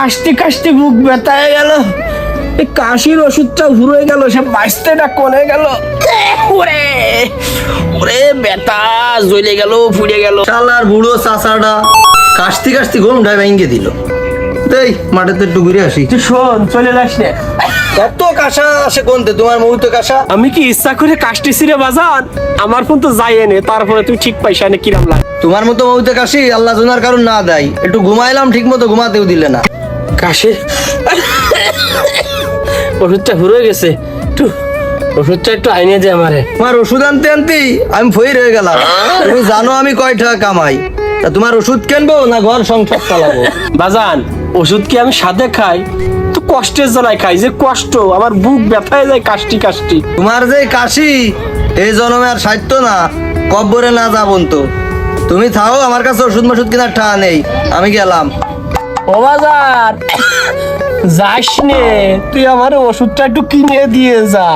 কাশতে কাশতে মুখ ব্যথায় গেল, এই কাশির ওষুধটা ঘুরে গেল, সে বাঁচতেটা কোনে গেল। ওরে ওরে ব্যথা জ্বলে গেল, ফুড়ে গেল। শালার বুড়ো চাচাটা কাশতে কাশতে ঘুমটাই ভেঙে দিল। এই মাঠেতে একটু ঘুরে আসি। তুই শোন, চলে যাস না। এত কাশা আসে কোনতে? তোমার মুহূর্তে কাশা? আমি কি ইচ্ছা করে কাশতেছি রে বাজান? আমার ফোন তো যায় এনে, তারপরে তুই ঠিক পাইস না কিরাম লাগে। তোমার মতো মুহূর্তে কাশি আল্লাহ জোনার কারণ না দেয়। একটু ঘুমাইলাম, ঠিক মতো ঘুমাতেও দিলে না। কাশির ওষুধটা ঘুরে গেছে, একটু ওষুধটা একটু আইনে দে আমারে। তোমার ওষুধ আনতে আনতেই আমি ফই রয়ে গেলাম। তুমি জানো আমি কয় টাকা কামাই? তা তোমার ওষুধ কিনবো না ঘর সংসার চালাবো? বাজান, ওষুধ কি আমি সাথে খাই? তো কষ্টের জ্বালায় খাই, যে কষ্ট, আমার বুক ব্যথায় যায় কাশটি কাশটি। তোমার যে কাশি এই জন্মে আর সাধ্য না, কব্বরে না যাবন তো। তুমি থাও, আমার কাছে ওষুধ মষুধ কেনার টাকা নেই, আমি গেলাম। ও বাজার, যাস নে, তুই আমার ওষুধটা একটু কিনে দিয়ে যা।